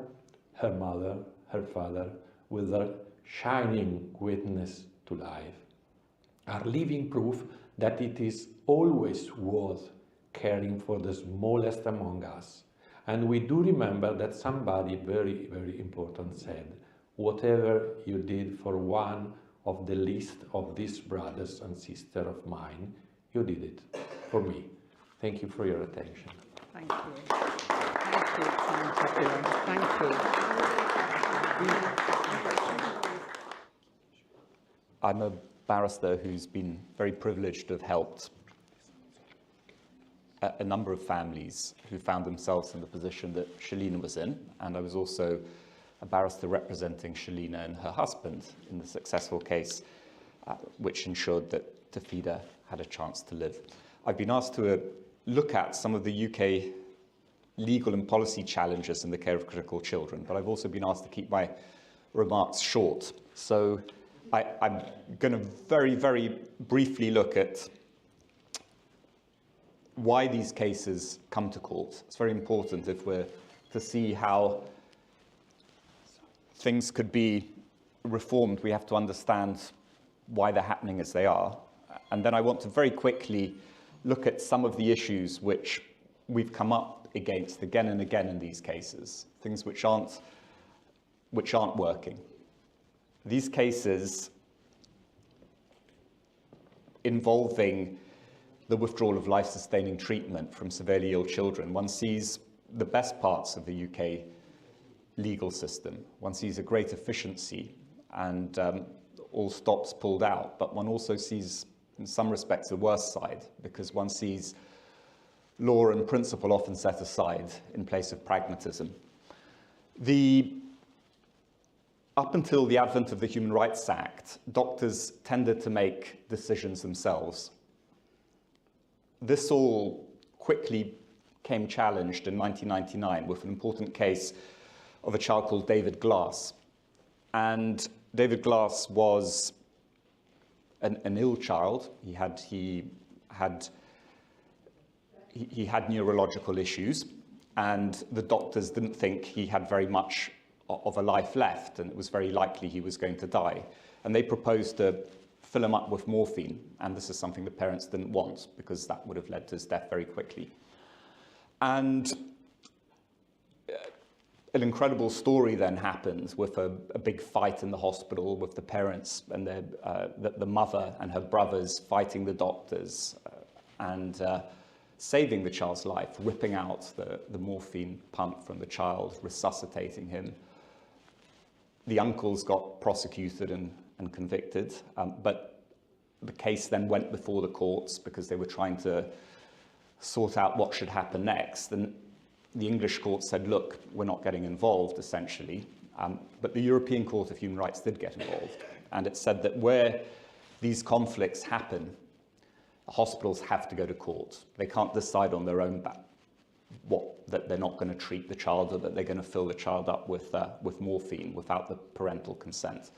her mother, her father, with their shining witness to life, are living proof that it is always worth caring for the smallest among us. And we do remember that somebody very, very important said, whatever you did for one of the least of these brothers and sisters of mine, you did it for me. Thank you for your attention. Thank you. Thank you. Thank you. I'm a barrister who's been very privileged to have helped a number of families who found themselves in the position that Shalina was in, and I was also a barrister representing Shalina and her husband in the successful case which ensured that Tafida had a chance to live. I've been asked to look at some of the UK legal and policy challenges in the care of critical children, but I've also been asked to keep my remarks short. So I'm going to very, very briefly look at why these cases come to court. It's very important if we're to see how things could be reformed. We have to understand why they're happening as they are. And then I want to very quickly look at some of the issues which we've come up against again and again in these cases, things which aren't working. These cases involving the withdrawal of life-sustaining treatment from severely ill children, one sees the best parts of the UK legal system. One sees a great efficiency and all stops pulled out, but one also sees, in some respects, the worst side, because one sees law and principle often set aside in place of pragmatism. Up until the advent of the Human Rights Act, doctors tended to make decisions themselves. This all quickly came challenged in 1999 with an important case of a child called David Glass. And David Glass was an ill child. He had neurological issues, and the doctors didn't think he had very much of a life left, and it was very likely he was going to die. And they proposed to fill him up with morphine, and this is something the parents didn't want, because that would have led to his death very quickly. And an incredible story then happened with a big fight in the hospital with the parents and the mother and her brothers fighting the doctors and saving the child's life, ripping out the morphine pump from the child, resuscitating him. The uncles got prosecuted and convicted, but the case then went before the courts because they were trying to sort out what should happen next. And the English court said, look, we're not getting involved, essentially. But the European Court of Human Rights did get involved. And it said that where these conflicts happen, hospitals have to go to court. They can't decide on their own that they're not going to treat the child or that they're going to fill the child up with morphine without the parental consent.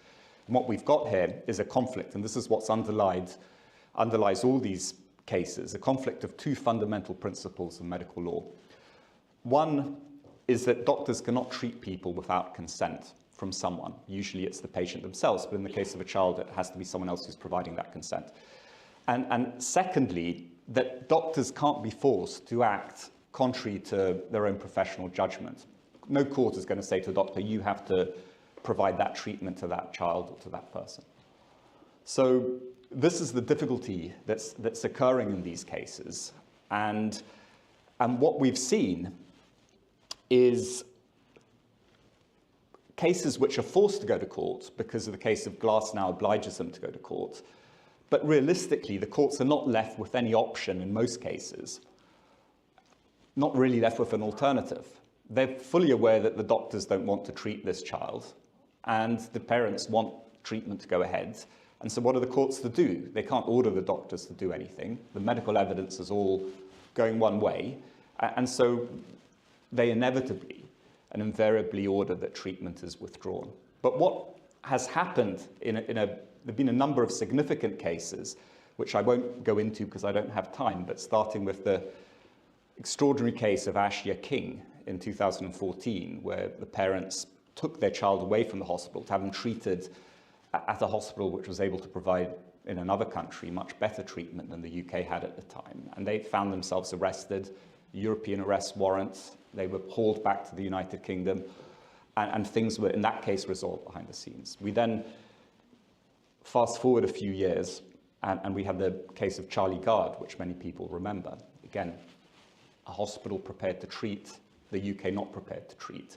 And what we've got here is a conflict, and this is what's underlies all these cases, a conflict of two fundamental principles of medical law. One is that doctors cannot treat people without consent from someone. Usually it's the patient themselves, but in the case of a child, it has to be someone else who's providing that consent. And secondly, that doctors can't be forced to act contrary to their own professional judgment. No court is going to say to a doctor, you have to provide that treatment to that child or to that person. So this is the difficulty that's occurring in these cases. And what we've seen is cases which are forced to go to court because of the case of Glass now obliges them to go to court. But realistically, the courts are not left with any option in most cases, not really left with an alternative. They're fully aware that the doctors don't want to treat this child, and the parents want treatment to go ahead. And so what are the courts to do? They can't order the doctors to do anything. The medical evidence is all going one way. And so they inevitably and invariably order that treatment is withdrawn. But what has happened there have been a number of significant cases, which I won't go into because I don't have time, but starting with the extraordinary case of Ashia King in 2014, where the parents took their child away from the hospital to have him treated at a hospital which was able to provide, in another country, much better treatment than the UK had at the time. And they found themselves arrested, European arrest warrants, they were hauled back to the United Kingdom, and things were, in that case, resolved behind the scenes. We then fast forward a few years, and we had the case of Charlie Gard, which many people remember. Again, a hospital prepared to treat, the UK not prepared to treat.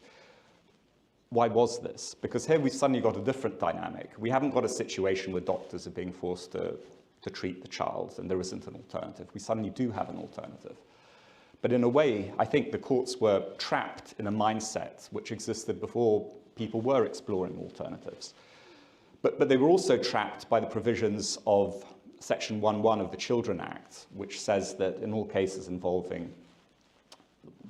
Why was this? Because here we've suddenly got a different dynamic. We haven't got a situation where doctors are being forced to treat the child and there isn't an alternative. We suddenly do have an alternative. But in a way, I think the courts were trapped in a mindset which existed before people were exploring alternatives. But they were also trapped by the provisions of Section 1.1 of the Children Act, which says that in all cases involving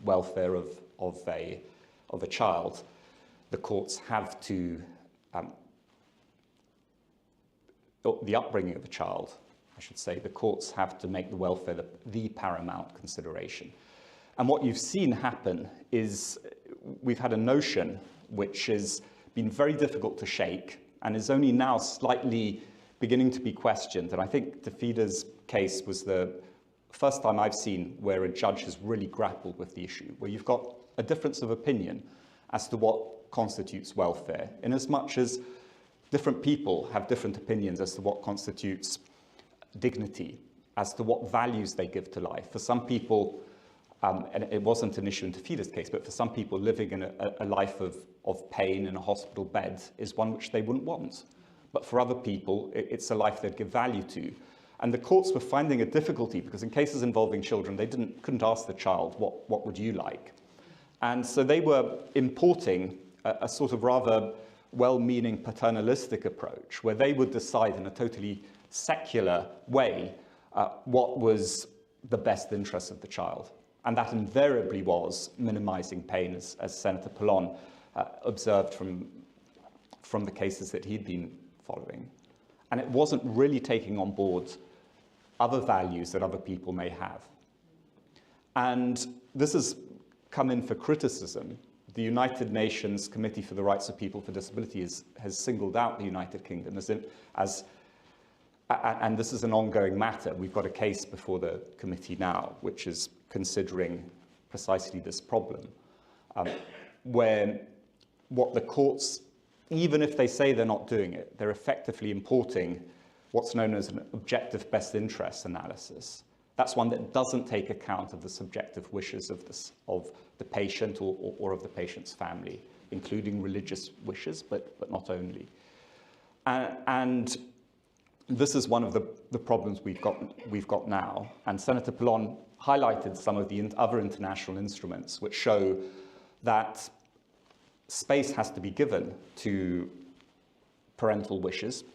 welfare of a child, the courts have to, the upbringing of a child, I should say, the courts have to make the welfare the paramount consideration. And what you've seen happen is we've had a notion which has been very difficult to shake and is only now slightly beginning to be questioned. And I think Tafida's case was the first time I've seen where a judge has really grappled with the issue, where you've got a difference of opinion as to what constitutes welfare, in as much as different people have different opinions as to what constitutes dignity, as to what values they give to life. For some people, and it wasn't an issue in Tafida's case, but for some people living in a life of pain in a hospital bed is one which they wouldn't want. But for other people, it's a life they'd give value to. And the courts were finding a difficulty because in cases involving children, they couldn't ask the child, what would you like? And so they were importing a sort of rather well-meaning paternalistic approach where they would decide in a totally secular way what was the best interest of the child. And that invariably was minimizing pain, as Senator Pallon observed from the cases that he'd been following. and it wasn't really taking on board other values that other people may have. And this has come in for criticism. The United Nations Committee for the Rights of People with Disabilities has singled out the United Kingdom and this is an ongoing matter. We've got a case before the committee now, which is considering precisely this problem, where what the courts, even if they say they're not doing it, they're effectively importing what's known as an objective best interest analysis. That's one that doesn't take account of the subjective wishes of the patient or of the patient's family, including religious wishes, but not only. And this is one of the problems we've got now. And Senator Pallon highlighted some of the other international instruments which show that space has to be given to parental wishes.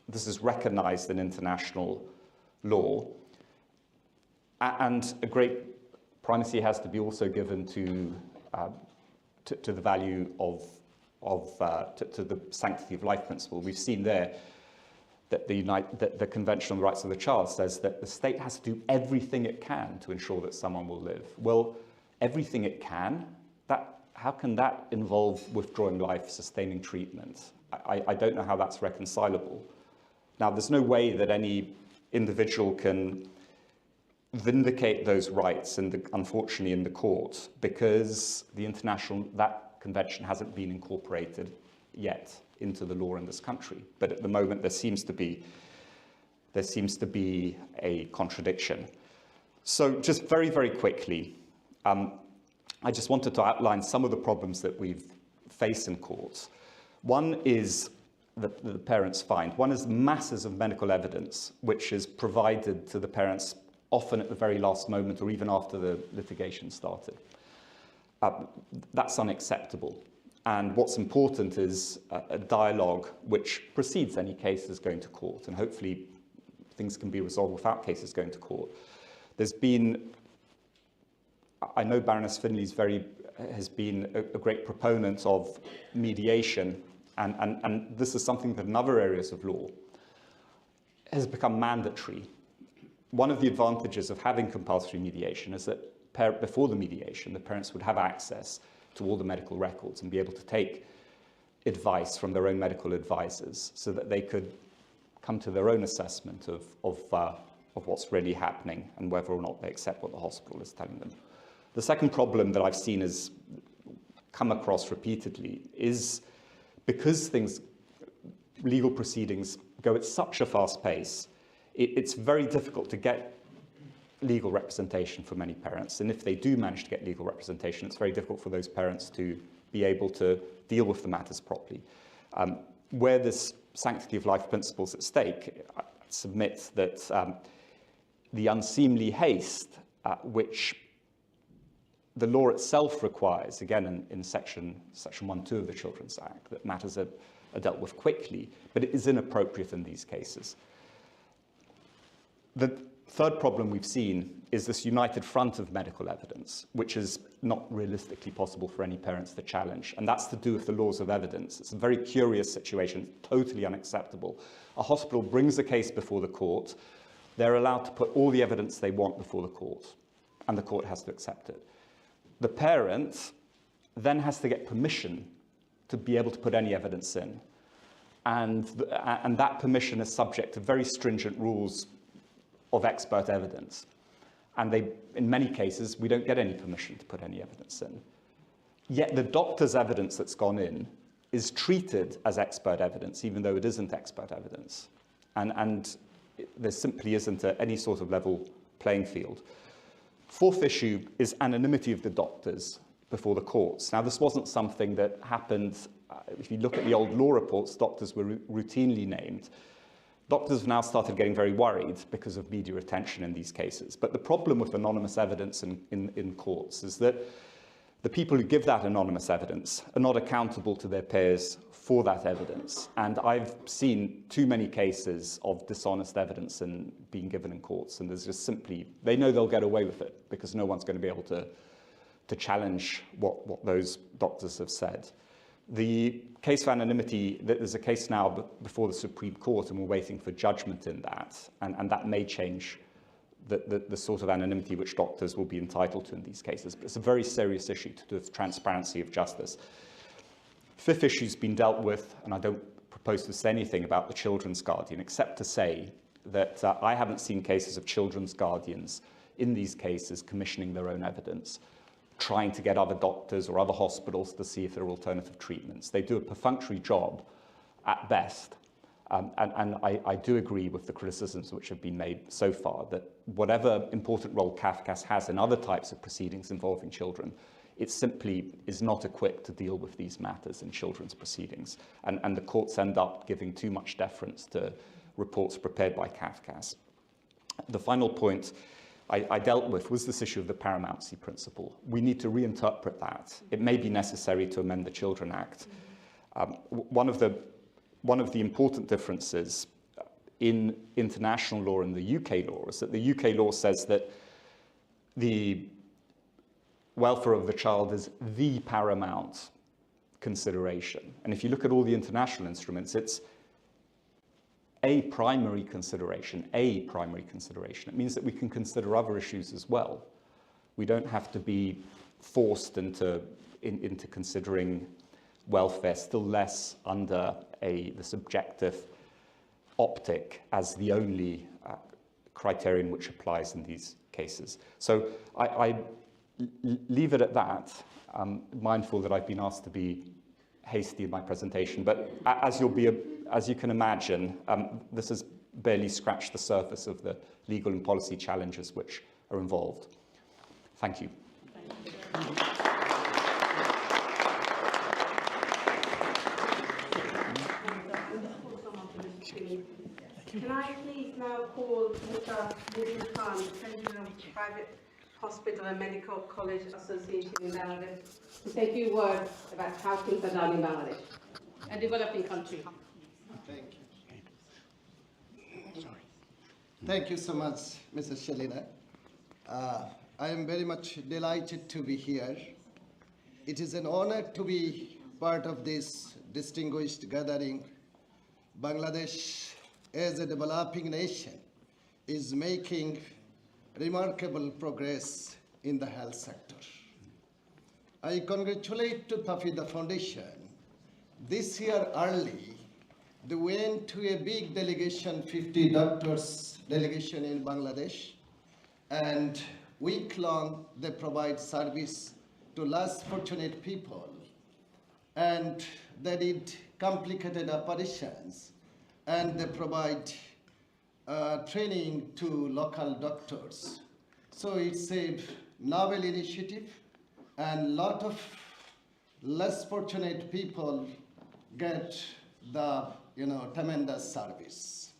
This is recognized in international law. And a great primacy has to be also given to the value to the sanctity of life principle. We've seen there that the Convention on the Rights of the Child says that the state has to do everything it can to ensure that someone will live. Well, everything it can, how can that involve withdrawing life, sustaining treatment? I don't know how that's reconcilable. Now, there's no way that any individual can vindicate those rights, unfortunately, in the court, because that convention hasn't been incorporated yet into the law in this country. But at the moment, there seems to be a contradiction. So just very, very quickly, I just wanted to outline some of the problems that we've faced in courts. One is the parents find. One is masses of medical evidence, which is provided to the parents often at the very last moment or even after the litigation started. That's unacceptable. And what's important is a dialogue which precedes any cases going to court, and hopefully things can be resolved without cases going to court. I know Baroness Finlay has been a great proponent of mediation, and this is something that in other areas of law has become mandatory. One of the advantages of having compulsory mediation is that before the mediation, the parents would have access to all the medical records and be able to take advice from their own medical advisors so that they could come to their own assessment of what's really happening and whether or not they accept what the hospital is telling them. The second problem that I've seen is come across repeatedly is because legal proceedings go at such a fast pace, it's very difficult to get legal representation for many parents. And if they do manage to get legal representation, it's very difficult for those parents to be able to deal with the matters properly. Where this sanctity of life principle is at stake, I submit that the unseemly haste which the law itself requires, again in section 1.2 of the Children's Act, that matters are dealt with quickly, but it is inappropriate in these cases. The third problem we've seen is this united front of medical evidence, which is not realistically possible for any parents to challenge, and that's to do with the laws of evidence. It's a very curious situation, totally unacceptable. A hospital brings a case before the court, they're allowed to put all the evidence they want before the court, and the court has to accept it. The parent then has to get permission to be able to put any evidence in, and that permission is subject to very stringent rules of expert evidence. And in many cases, we don't get any permission to put any evidence in. Yet the doctor's evidence that's gone in is treated as expert evidence, even though it isn't expert evidence. And there simply isn't any sort of level playing field. Fourth issue is anonymity of the doctors before the courts. Now, this wasn't something that happened. If you look at the old law reports, doctors were routinely named. Doctors have now started getting very worried because of media attention in these cases. But the problem with anonymous evidence in courts is that the people who give that anonymous evidence are not accountable to their peers for that evidence. And I've seen too many cases of dishonest evidence being given in courts, and there's just simply, they know they'll get away with it because no one's going to be able to challenge what those doctors have said. The case for anonymity, there's a case now before the Supreme Court, and we're waiting for judgment in that, and that may change the sort of anonymity which doctors will be entitled to in these cases. But it's a very serious issue to do with transparency of justice. Fifth issue's been dealt with, and I don't propose to say anything about the children's guardian, except to say that I haven't seen cases of children's guardians in these cases commissioning their own evidence, trying to get other doctors or other hospitals to see if there are alternative treatments. They do a perfunctory job at best. And I do agree with the criticisms which have been made so far that whatever important role CAFCAS has in other types of proceedings involving children, it simply is not equipped to deal with these matters in children's proceedings. And the courts end up giving too much deference to reports prepared by CAFCAS. The final point I dealt with was this issue of the paramountcy principle. We need to reinterpret that. It may be necessary to amend the Children Act. One of the important differences in international law and the UK law is that the UK law says that the welfare of the child is the paramount consideration. And if you look at all the international instruments, it's a primary consideration, It means that we can consider other issues as well. We don't have to be forced into considering welfare, still less under the subjective optic as the only criterion which applies in these cases. So I leave it at that. I'm mindful that I've been asked to be hasty in my presentation, but as you can imagine, this has barely scratched the surface of the legal and policy challenges which are involved. Thank you. Can I please now call Mr. Mujib Khan, President of Private Hospital and Medical College Association in Bangladesh, to say a few words about how things are done in Bangladesh, a developing country. Thank you. Thank you so much, Mrs. Shalina. I am very much delighted to be here. It is an honor to be part of this distinguished gathering. Bangladesh, as a developing nation, is making remarkable progress in the health sector. I congratulate to Tafida Foundation. This year early, they went to a big delegation, 50 doctors delegation in Bangladesh, and week-long they provide service to less fortunate people. And they did complicated operations, and they provide training to local doctors. So it's a novel initiative, and a lot of less fortunate people get the tremendous service.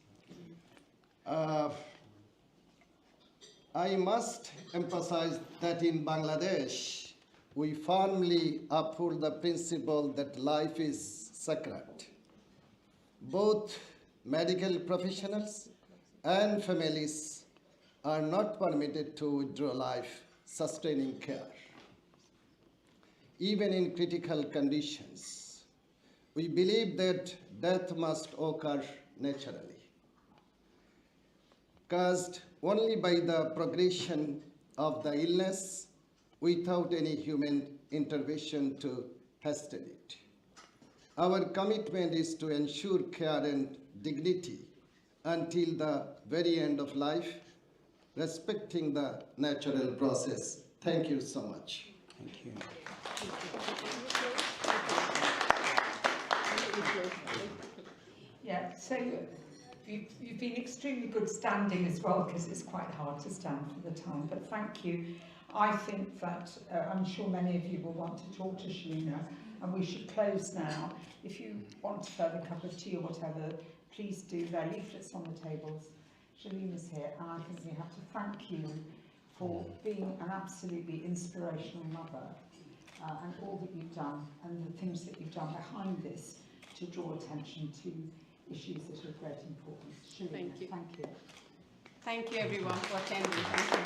I must emphasize that in Bangladesh, we firmly uphold the principle that life is sacred. Both medical professionals and families are not permitted to withdraw life-sustaining care. Even in critical conditions, we believe that death must occur naturally, caused only by the progression of the illness without any human intervention to hasten it. Our commitment is to ensure care and dignity until the very end of life, respecting the natural process. Thank you so much. Thank you. Yeah, so you've been extremely good standing as well, because it's quite hard to stand for the time, but thank you. I think that I'm sure many of you will want to talk to Shalina, and we should close now. If you want a further cup of tea or whatever, please do. There are leaflets on the tables. Shalina's here, and I think we have to thank you for being an absolutely inspirational mother, and all that you've done, and the things that you've done behind this to draw attention to issues that are of great importance. Shalina, Thank you. Thank you. Thank you, everyone, for attending. Thank you.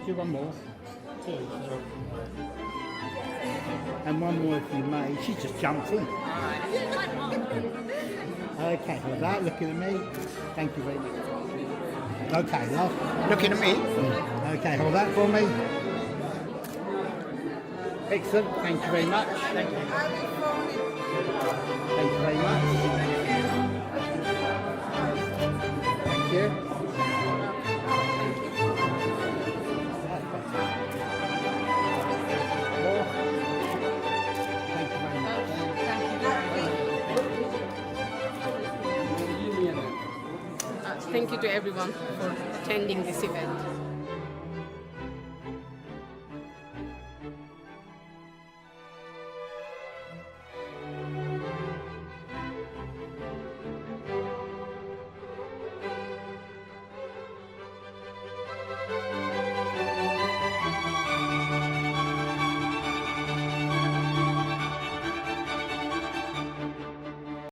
Do one more. Please. And one more if you may. She just jumped in. Okay, hold that. Looking at me. Thank you very much. Okay, love. Looking at me. Okay, hold that for me. Excellent. Thank you very much. Thank you. Thank you very much. Thank you. Thank you to everyone for attending this event.